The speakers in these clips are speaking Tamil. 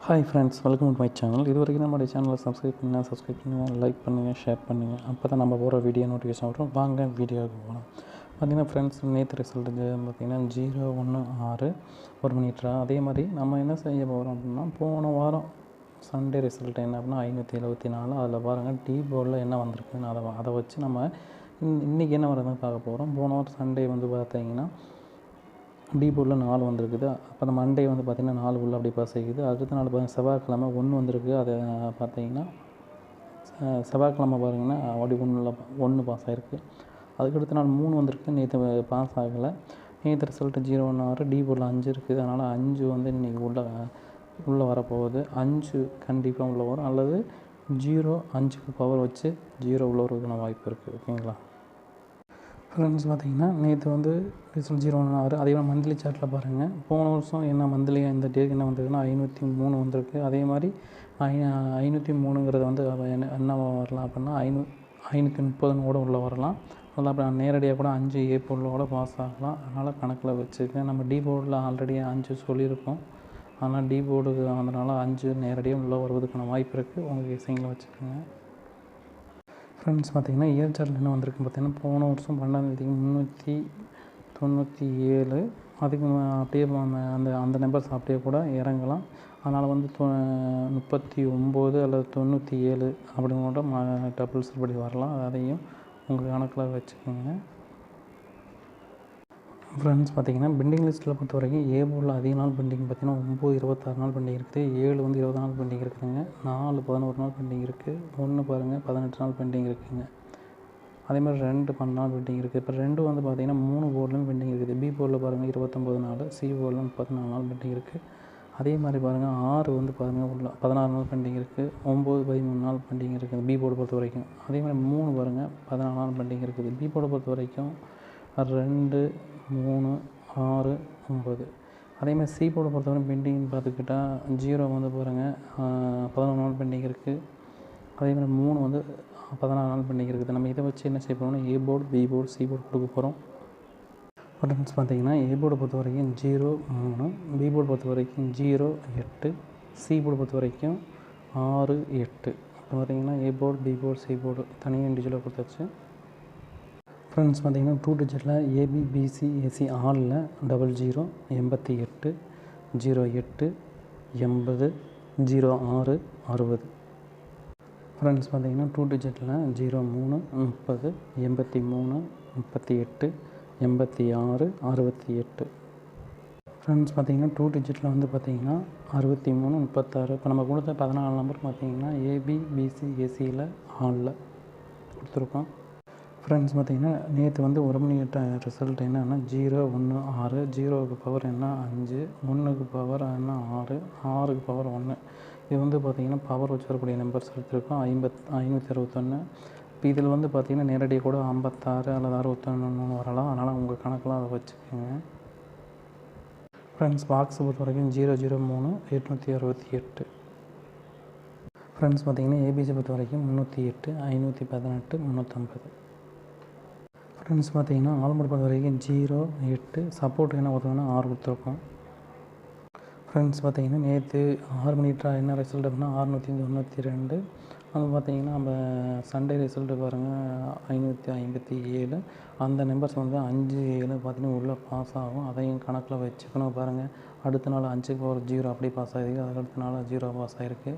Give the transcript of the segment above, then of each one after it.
Hi friends, welcome to my channel. இது வரைக்கும் நம்மளுடைய சேனலை சப்ஸ்கிரைப் பண்ணுங்கள், லைக் பண்ணுங்கள், ஷேர் பண்ணுங்கள். அப்போ தான் நம்ம போகிற வீடியோ நோட்டிஃபிகேஷன் வரும். வாங்க வீடியோவுக்கு போகலாம். பார்த்திங்கன்னா ஃப்ரெண்ட்ஸ், நேற்று ரிசல்ட்டு பார்த்திங்கன்னா 016 1 மினிட்ரா. அதே மாதிரி நம்ம என்ன செய்ய போகிறோம் அப்படின்னா, போன வாரம் சண்டே ரிசல்ட் என்ன அப்படின்னா 574. அதில் பாருங்கள் டி போர்டில் என்ன வந்திருக்குன்னு அதை வச்சு நம்ம இன்றைக்கி என்ன வருதுன்னு பார்க்க போகிறோம். போன வாரம் சண்டே பார்த்திங்கன்னா டி போர்டில் 4 வந்திருக்குது. அப்போ நம்ம மண்டே பார்த்திங்கன்னா 4 உள்ள அப்படி பாஸ் ஆகிக்குது. அடுத்த நாள் செவ்வாய்க்கிழமை 1 வந்திருக்கு. அதை பார்த்திங்கன்னா செவ்வாய்க்கிழமை பாருங்கன்னா அப்படி 1 பாஸ் ஆகிருக்கு. அதுக்கடுத்த நாள் 3 வந்திருக்கு. நேற்று பாஸ் ஆகலை. நேற்று ரிசல்ட்டு 016. டி போர்டில் 5 இருக்குது. அதனால் 5 இன்றைக்கி உள்ளே வரப்போகுது. 5 கண்டிப்பாக உள்ளே வரும், அல்லது 5க்கு பவர் வச்சு 0 உள்ள வருவதுக்கான வாய்ப்பு இருக்குது. ஓகேங்களா ஃப்ரெண்ட்ஸ்? பார்த்திங்கன்னா நேற்று ரிசல்ட் 016. அதே மாதிரி மந்த்லி சார்ட்டில் பாருங்கள். போன வருஷம் என்ன மந்த்லி இந்த டேக்கு என்ன வந்திருக்குன்னா 503 வந்திருக்கு. அதே மாதிரி 503ங்கிறது என்ன வரலாம் அப்படின்னா 530 கூட உள்ளே வரலாம். அதில் அப்புறம் நேரடியாக கூட 5 ஏப்ரலில் கூட பாஸ் ஆகலாம். அதனால் கணக்கில் வச்சுருக்கேன். நம்ம டி போர்டில் ஆல்ரெடி 5 சொல்லியிருக்கோம். ஆனால் டி போர்டு அதனால் 5 நேரடியாக உள்ளே வருவதுக்கான வாய்ப்பு இருக்குது. உங்கள் கெஸிங்கில் வச்சுக்கோங்க ஃப்ரெண்ட்ஸ். பார்த்திங்கன்னா இயர் சார்ட்டில் என்ன வந்திருக்கு பார்த்திங்கன்னா, போன வருஷம் 12 397. அதுக்கு அப்படியே அந்த நம்பர்ஸ் அப்படியே கூட இறங்கலாம். அதனால் 39 அல்லது 97 அப்படின்னு கூட டபுள்ஸ் இப்படி வரலாம். அதையும் உங்கள் கணக்கில் வச்சுக்கோங்க ஃப்ரெண்ட்ஸ். பார்த்திங்கன்னா பெண்டிங் லிஸ்ட்டில் பொறுத்த வரைக்கும் ஏ போர்டில் அதிக நாள் பெண்டிங் பார்த்திங்கன்னா 9 26 நாள் பெண்டிங் இருக்குது. 7 20 நாள் பெண்டிங் இருக்குதுங்க. 4 11 நாள் பெண்டிங் இருக்குது. 1 பாருங்கள் 18 நாள் பெண்டிங் இருக்குதுங்க. அதே மாதிரி 2 12 நாள் பெண்டிங் இருக்குது. இப்போ 2 பார்த்திங்கன்னா 3 போர்டிலும் பெண்டிங் இருக்குது. பி போர்டில் பாருங்கள் 29 நாள், சி போர்டில் 34 நாள் பெண்டிங் இருக்குது. அதே மாதிரி பாருங்கள் 6 பாருங்கள் உள்ள 16 நாள் பெண்டிங் இருக்குது. 9 13 நாள் பெண்டிங் இருக்குது பி போர்டு பொறுத்த வரைக்கும். அதே மாதிரி 3 பாருங்கள் 14 நாள் பெண்டிங் இருக்குது. பி போர்டை பொறுத்த வரைக்கும் 2 3 6 9. அதேமாதிரி சி போர்டை பொறுத்தவரைக்கும் பெண்டிங் பார்த்துக்கிட்டால் 0 பாருங்கள் 11 நாள் பெண்டிங் இருக்குது. அதேமாதிரி 3 14 நாள் பெண்டிங் இருக்குது. நம்ம இதை வச்சு என்ன செய்ய போகிறோம்னா A board, B board, C board கொடுக்க போகிறோம். ஃப்ரெண்ட்ஸ் பார்த்திங்கன்னா ஏ போர்டை பொறுத்த வரைக்கும் 0 3, பி போர்டு பொறுத்த வரைக்கும் 0 8, சி போர்டு பொறுத்த வரைக்கும் 6 8. இப்போ பார்த்திங்கன்னா A board, B board, C board தனியாக இண்டிவிஜுவலாக கொடுத்தாச்சு. ஃப்ரெண்ட்ஸ் பார்த்திங்கன்னா 2 டிஜிட்டில் ஏபி, பிசி, ஏசி ஆலில் 00 88 08 80 06 60. ஃப்ரெண்ட்ஸ் பார்த்திங்கன்னா 2 டிஜிட்டில் 03 30 83 38 86 68. ஃப்ரெண்ட்ஸ் பார்த்திங்கன்னா 2 டிஜிட்டில் பார்த்திங்கன்னா 63 36. இப்போ நம்ம கொடுத்த 14 நம்பர் பார்த்திங்கன்னா ஏபி, பிசி, ஏசியில் ஆலில் கொடுத்துருக்கோம். ஃப்ரெண்ட்ஸ் பார்த்திங்கன்னா நேற்று 1 மணி ரிசல்ட் என்னன்னா 0 1 6. 0க்கு பவர் என்ன 5, 1க்கு பவர் என்ன 6, 6க்கு பவர் 1. இது பார்த்திங்கன்னா பவர் வச்சு வரக்கூடிய நம்பர்ஸ் எடுத்துருக்கோம். 561. இப்போ இதில் பார்த்திங்கன்னா நேரடியாக கூட 56 அல்லது 61 வரலாம். அதனால் உங்கள் கணக்கெலாம் அதை வச்சுக்கோங்க ஃப்ரெண்ட்ஸ். பாக்ஸை பொறுத்த வரைக்கும் 003 868. ஃப்ரெண்ட்ஸ் பார்த்திங்கன்னா ஏபிசி பொறுத்த வரைக்கும் 308 518 350. ஃப்ரெண்ட்ஸ் பார்த்திங்கன்னா ஆல்மோட் பொறுத்த வரைக்கும் 0 8. சப்போர்ட் என்ன கொடுத்தோம்னா 6 கொடுத்துருக்கோம். ஃப்ரெண்ட்ஸ் பார்த்திங்கன்னா நேற்று 6 மணி என்ன ரிசல்ட் அப்படின்னா 692. பார்த்திங்கன்னா நம்ம சண்டே ரிசல்ட்டு பாருங்கள் 557. அந்த நம்பர்ஸ் 5 7 பார்த்திங்கன்னா உள்ளே பாஸ் ஆகும். அதையும் கணக்கில் வச்சுக்கணும். பாருங்கள் அடுத்த நாள் 5க்கு பவர் 0 அப்படி பாஸ் ஆகிருக்கு. அதுக்கடுத்த நாள் 0 பாஸ் ஆகிருக்கு.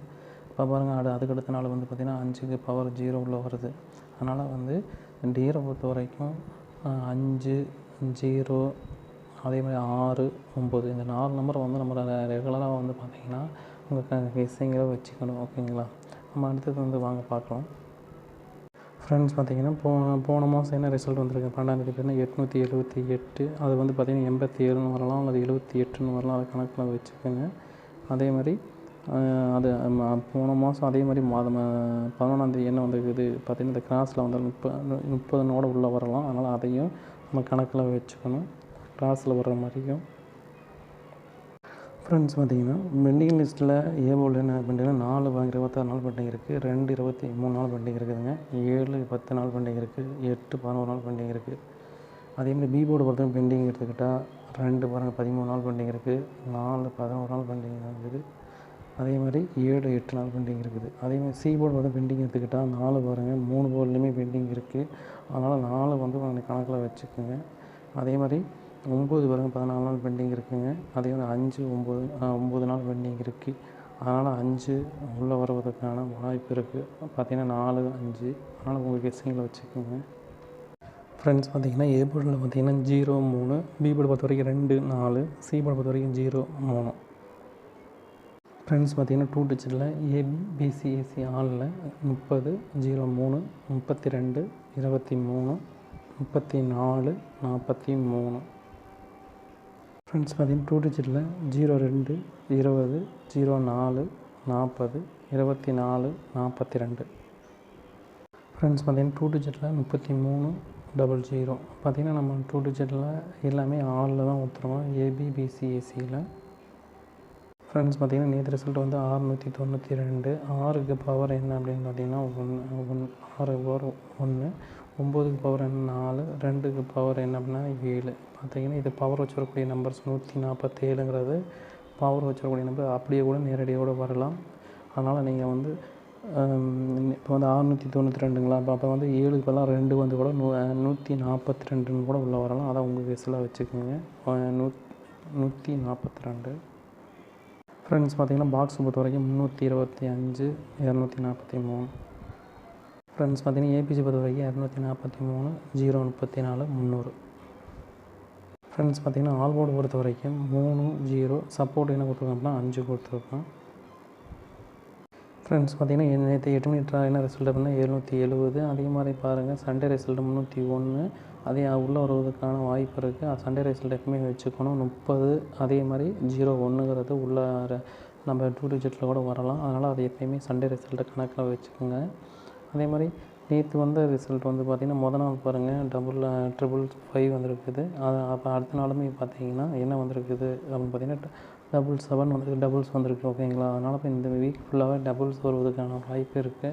இப்போ பாருங்கள் அதுக்கடுத்த நாள் பார்த்திங்கன்னா 5க்கு பவர் 0 உள்ளே வருது. அதனால் டியரை பொறுத்த வரைக்கும் 5 0 அதே மாதிரி 6 9 இந்த 4 நம்பரை நம்ம ரெகுலராக பார்த்திங்கன்னா உங்கள் கெஸ்ஸிங்கில் வச்சுக்கணும். ஓகேங்களா? நம்ம அடுத்தது வாங்க பார்க்கலாம் ஃப்ரெண்ட்ஸ். பார்த்திங்கன்னா போன மாதம் என்ன ரிசல்ட் வந்திருக்கு 12 பேர்னா 878. அது பார்த்திங்கன்னா 87ன்னு வரலாம், அல்லது 78ன்னு வரலாம். அதை கணக்கில் வச்சுக்கோங்க. அதே மாதிரி அது போன மாதம் அதே மாதிரி 11ஆம் என்ன வந்திருக்குது பார்த்திங்கன்னா இந்த கிராஸில் 30 உள்ளே வரலாம். அதனால் அதையும் நம்ம கணக்கில் வச்சுக்கணும், கிராஸில் வர்ற மாதிரியும். ஃப்ரெண்ட்ஸ் பார்த்திங்கன்னா பெண்டிங் லிஸ்ட்டில் ஏ போர்டில் என்ன பெண்டிங்னா 4 26 நாள் பெண்டிங் இருக்குது. 2 23 நாள் பெண்டிங் இருக்குதுங்க. 7 10 நாள் பெண்டிங் இருக்குது. 8 11 நாள் பெண்டிங் இருக்குது. அதேமாதிரி பி போர்டு பொறுத்தவரைக்கும் பெண்டிங் எடுத்துக்கிட்டால் 2 13 நாள் பெண்டிங் இருக்குது. 4 11 நாள் பெண்டிங் இருக்குது. அதே மாதிரி 7 8 நாள் பெண்டிங் இருக்குது. அதே மாதிரி சி போர்டு வந்து பெண்டிங் எடுத்துக்கிட்டால் 4 பாருங்கள் 3 போர்ட்லேயுமே பெண்டிங் இருக்குது. அதனால் 4 வந்து கணக்கில் வச்சுக்கோங்க. அதே மாதிரி 9 பாருங்கள் 14 நாள் பெண்டிங் இருக்குதுங்க. அதே மாதிரி 5 9 நாள் பெண்டிங் இருக்குது. அதனால் 5 உள்ளே வருவதற்கான வாய்ப்பு இருக்குது. பார்த்திங்கன்னா 4 5 அதனால் உங்கள் கெஸ்ஸிங்கில் வச்சுக்கோங்க. ஃப்ரெண்ட்ஸ் பார்த்திங்கன்னா ஏ போர்டில் பார்த்திங்கன்னா 0 3, பி போர்டு பொறுத்த வரைக்கும் 2 4, சி போர்டு பொறுத்த வரைக்கும் 0 3. ஃப்ரெண்ட்ஸ் பார்த்திங்கன்னா 2 டிஜிட்டில் ஏபிசிஏசி ஆளில் 30 03 32 23 34 43. ஃப்ரெண்ட்ஸ் பார்த்திங்கன்னா 2 டிஜிட்டில் 02 20 04 40 24 42. ஃப்ரெண்ட்ஸ் பார்த்திங்கன்னா 2 டிஜிட்டில் 33 00. பார்த்திங்கன்னா நம்ம 2 டிஜிட்டில் எல்லாமே ஆளில் தான் ஊற்றுறோம் ஏபிபிசிஏசியில். ஃப்ரெண்ட்ஸ் பார்த்திங்கன்னா நேற்று ரிசல்ட் வந்து 692. 6க்கு பவர் என்ன அப்படின்னு பார்த்திங்கன்னா 6 பவர் 1, 9க்கு பவர் என்ன 4, 2க்கு பவர் என்ன அப்படின்னா 7. பார்த்திங்கன்னா இது பவர் வச்சு வரக்கூடிய நம்பர்ஸ் 147ங்கிறது பவர் வச்சு வரக்கூடிய நம்பர். அப்படியே கூட நேரடியாக கூட வரலாம். அதனால் நீங்கள் வந்து இப்போ வந்து 692ங்களா, அப்போ வந்து 7க்கு பதிலாக 2 வந்து கூட 142ன்னு கூட உள்ளே வரலாம். அதை உங்கள் கெஸ்ஸில் வச்சுக்கோங்க. 142. ஃப்ரெண்ட்ஸ் பார்த்திங்கன்னா பாக்ஸ் பொறுத்த வரைக்கும் 325 243. ஃப்ரெண்ட்ஸ் பார்த்திங்கன்னா ஏபிசி பொறுத்த வரைக்கும் 243 034 300. ஃப்ரெண்ட்ஸ் பார்த்திங்கன்னா ஆல் போர்டு பொறுத்த வரைக்கும் 3 0 சப்போர்ட் என்ன கொடுத்துருக்கோம் அப்படின்னா 5 கொடுத்துருக்கோம். ஃப்ரெண்ட்ஸ் பார்த்திங்கன்னா நேற்று 8 மணி என்ன ரிசல்ட் அப்படின்னா 770. அதே மாதிரி பாருங்கள் சண்டே ரிசல்ட் 301. அதே உள்ளே வருவதற்கான வாய்ப்பு இருக்குது. சண்டே ரிசல்ட் எப்பவுமே வச்சுக்கணும் 30. அதே மாதிரி 01ங்கிறது உள்ளே நம்ம 2 டிஜிட்டில் கூட வரலாம். அதனால் அது எப்போயுமே சண்டே ரிசல்ட்டை கணக்கில் வச்சுக்கோங்க. அதே மாதிரி நேற்று வந்த ரிசல்ட் வந்து பார்த்திங்கன்னா மொதல் நாள் பாருங்கள் 555 வந்திருக்குது. அப்போ அடுத்த நாளுமே பார்த்திங்கன்னா என்ன வந்திருக்குது அப்படின்னு பார்த்திங்கன்னா 77 வந்துருக்கு, டபுள்ஸ் வந்திருக்கு. ஓகேங்களா, அதனால் இப்போ இந்த வீக் ஃபுல்லாகவே டபுள்ஸ் வருவதற்கான வாய்ப்பு இருக்குது.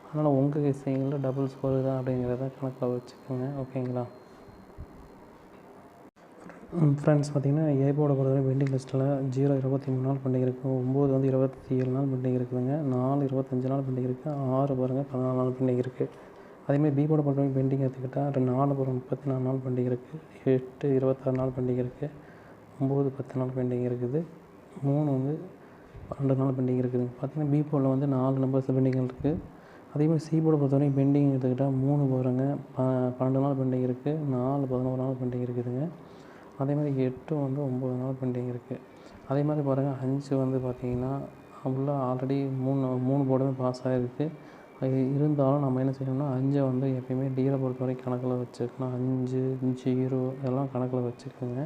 அதனால் உங்கள் கெஸ்ஸிங்கில் டபுள்ஸ் வருதா அப்படிங்கிறத கணக்கில் வச்சுக்கோங்க. ஓகேங்களா ஃப்ரெண்ட்ஸ் பார்த்திங்கன்னா ஏ போர்டை பொறுத்தவரை பெண்டிங் லிஸ்ட்டில் 0 23 நாள் பெண்டிங் இருக்குது. 9 வந்து 27 நாள் பெண்டிங் இருக்குதுங்க. 4 25 நாள் பெண்டிங் இருக்குது. 6 பாருங்கள் 14 நாள் பெண்டிங் இருக்குது. அதேமாதிரி பி போர்டை பொறுத்தவரைக்கும் பெண்டிங் எடுத்துக்கிட்டால் 4 பாருங்கள் 34 நாள் பெண்டிங் இருக்குது. 8 26 நாள் பெண்டிங் இருக்குது. 9 10 நாள் பெண்டிங் இருக்குது. 3 வந்து 12 நாள் பெண்டிங் இருக்குதுங்க. பார்த்திங்கன்னா பி போர்டில் வந்து 4 நம்பர்ஸ் பெண்டிங் இருக்குது. அதேமாதிரி சி போர்டை பொறுத்தவரைக்கும் பெண்டிங் எடுத்துக்கிட்டால் 3 பாருங்கள் 12 நாள் பெண்டிங் இருக்குது. 4 11 நாள் பெண்டிங் இருக்குதுங்க. அதே மாதிரி 8 வந்து 9 நாள் பெண்டிங் இருக்குது. அதே மாதிரி பாருங்கள் 5 வந்து பார்த்திங்கன்னா உள்ள ஆல்ரெடி 3 போர்டுமே பாஸ் ஆகிருக்கு. இருந்தாலும் நம்ம என்ன செய்யணும்னா 5 வந்து எப்பயுமே டீலை பொறுத்த வரைக்கும் கணக்கில் வச்சுக்கணும். 5 0 இதெல்லாம் கணக்கில் வச்சுக்கோங்க.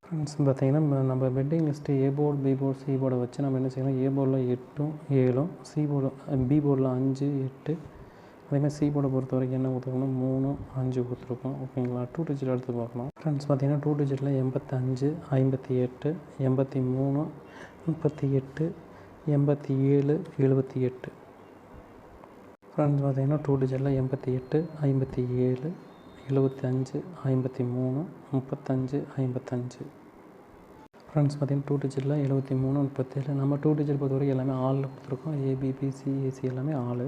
ஃப்ரெண்ட்ஸ் பார்த்திங்கன்னா நம்ம pending list A board B board C போர்டை வச்சு நம்ம என்ன செய்யணும், ஏ போர்டில் 8 7, சி போர்டு பி போர்டில் 5 8, அதேமாதிரி சி போர்டை பொறுத்த வரைக்கும் என்ன கொடுத்துருக்கோம்னா 3 5 கொடுத்துருக்கோம். ஓகேங்களா, 2 டிஜிட் எடுத்து பார்க்கணும். ஃப்ரெண்ட்ஸ் பார்த்திங்கன்னா 2 டிஜிட்டில் 85 58 83 38 87 78. ஃப்ரெண்ட்ஸ் பார்த்திங்கன்னா 2 டிஜிட்டில் 88 57 75 53 35 55. ஃப்ரெண்ட்ஸ் பார்த்திங்கன்னா 2 டிஜிட்டில் 73 37. நம்ம 2 டிஜிட் பொறுத்த வரைக்கும் எல்லாமே ஆளில் கொடுத்துருக்கோம். ஏபிபிசிஏசி எல்லாமே ஆள்.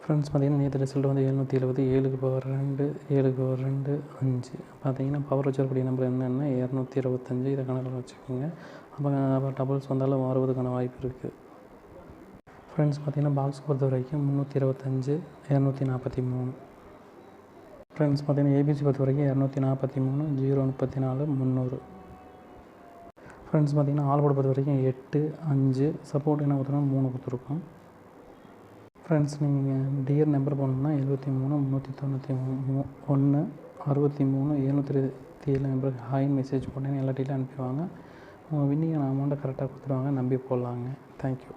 ஃப்ரெண்ட்ஸ் பார்த்திங்கன்னா நேற்று ரிசல்ட் வந்து 770. 7க்கு பவர் 2 7க்கு பவர் 2 5. பார்த்திங்கன்னா பவர் வச்சுருக்கக்கூடிய நம்பர் என்னென்னா 225. இதை கணக்கில் வச்சுக்கோங்க. அப்போ டபுள்ஸ் வந்தாலும் மாறுவதற்கான வாய்ப்பு இருக்குது. ஃப்ரெண்ட்ஸ் பார்த்திங்கன்னா பாக்ஸ் பொறுத்த வரைக்கும் 325 243. ஃப்ரெண்ட்ஸ் பார்த்திங்கன்னா ஏபிசி பொறுத்த வரைக்கும் 243 034 300. ஃப்ரெண்ட்ஸ் பார்த்திங்கன்னா ஆல் போர்டு பொறுத்த வரைக்கும் 8 5 சப்போர்ட் என்ன கொடுத்துருக்கோம் 3 கொடுத்துருக்கோம். ஃப்ரெண்ட்ஸ் நீங்கள் டியர் நம்பர் போனோம்னா 73 391 63 727 நம்பருக்கு ஹாய்னு மெசேஜ் போட்டேன்னு எல்லா டீட்டெயிலும் அனுப்பிடுவாங்க. உங்கள் வின்னிங் அமௌண்ட்டை கரெக்டாக கொடுத்துருவாங்க. நம்பி போடலாங்க. தேங்க்யூ.